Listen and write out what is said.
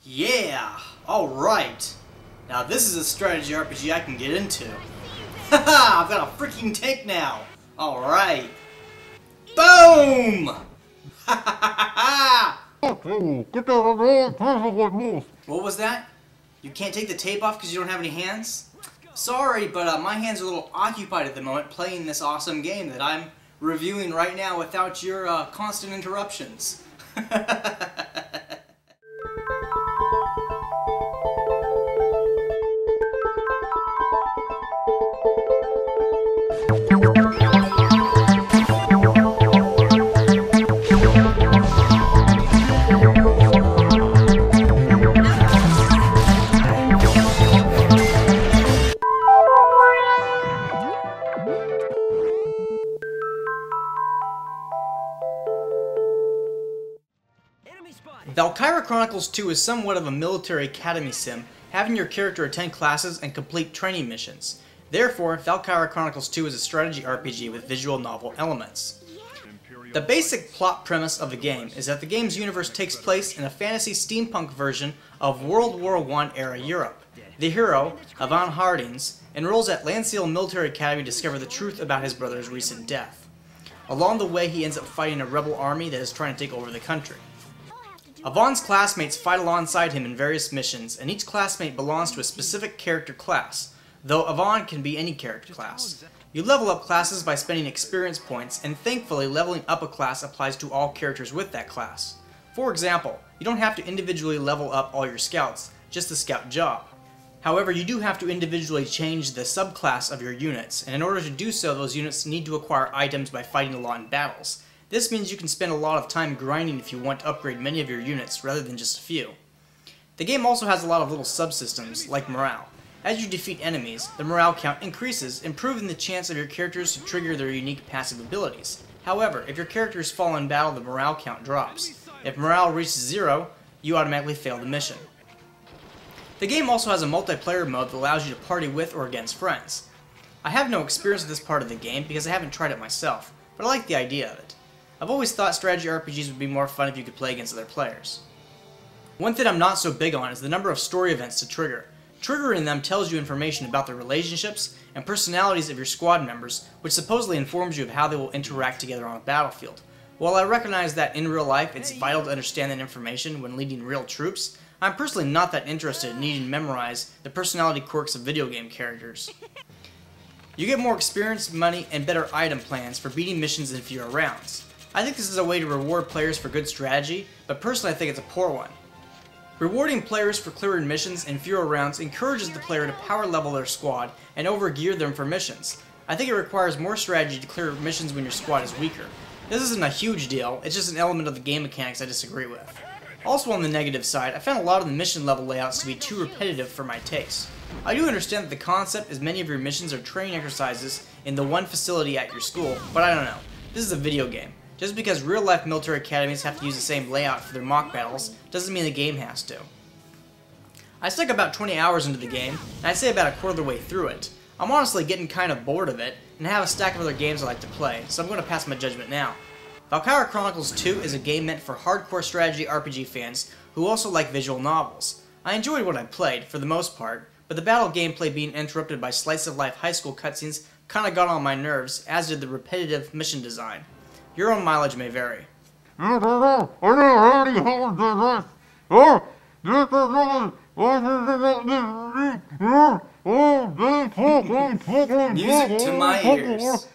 Yeah! Alright! Now this is a strategy RPG I can get into. Haha! I've got a freaking tank now! Alright! Boom! What was that? You can't take the tape off because you don't have any hands? Sorry, but my hands are a little occupied at the moment playing this awesome game that I'm reviewing right now without your constant interruptions. Valkyria Chronicles 2 is somewhat of a military academy sim, having your character attend classes and complete training missions. Therefore, Valkyria Chronicles 2 is a strategy RPG with visual novel elements. The basic plot premise of the game is that the game's universe takes place in a fantasy steampunk version of World War I era Europe. The hero, Ivan Hardings, enrolls at Landseal Military Academy to discover the truth about his brother's recent death. Along the way, he ends up fighting a rebel army that is trying to take over the country. Ivan's classmates fight alongside him in various missions, and each classmate belongs to a specific character class, though Ivan can be any character class. You level up classes by spending experience points, and thankfully leveling up a class applies to all characters with that class. For example, you don't have to individually level up all your scouts, just the scout job. However, you do have to individually change the subclass of your units, and in order to do so, those units need to acquire items by fighting a lot in battles. This means you can spend a lot of time grinding if you want to upgrade many of your units rather than just a few. The game also has a lot of little subsystems, like morale. As you defeat enemies, the morale count increases, improving the chance of your characters to trigger their unique passive abilities. However, if your characters fall in battle, the morale count drops. If morale reaches 0, you automatically fail the mission. The game also has a multiplayer mode that allows you to party with or against friends. I have no experience with this part of the game because I haven't tried it myself, but I like the idea of it. I've always thought strategy RPGs would be more fun if you could play against other players. One thing I'm not so big on is the number of story events to trigger. Triggering them tells you information about the relationships and personalities of your squad members, which supposedly informs you of how they will interact together on a battlefield. While I recognize that in real life it's vital to understand that information when leading real troops, I'm personally not that interested in needing to memorize the personality quirks of video game characters. You get more experience, money, and better item plans for beating missions in fewer rounds. I think this is a way to reward players for good strategy, but personally I think it's a poor one. Rewarding players for clearing missions in fewer rounds encourages the player to power level their squad and overgear them for missions. I think it requires more strategy to clear missions when your squad is weaker. This isn't a huge deal, it's just an element of the game mechanics I disagree with. Also on the negative side, I found a lot of the mission level layouts to be too repetitive for my taste. I do understand that the concept is many of your missions are training exercises in the one facility at your school, but I don't know. This is a video game. Just because real-life military academies have to use the same layout for their mock battles, doesn't mean the game has to. I stuck about 20 hours into the game, and I'd say about a quarter of the way through it. I'm honestly getting kind of bored of it, and have a stack of other games I like to play, so I'm going to pass my judgment now. Valkyria Chronicles 2 is a game meant for hardcore strategy RPG fans who also like visual novels. I enjoyed what I played, for the most part, but the battle gameplay being interrupted by slice-of-life high school cutscenes kinda got on my nerves, as did the repetitive mission design. Your own mileage may vary. Music to my ears.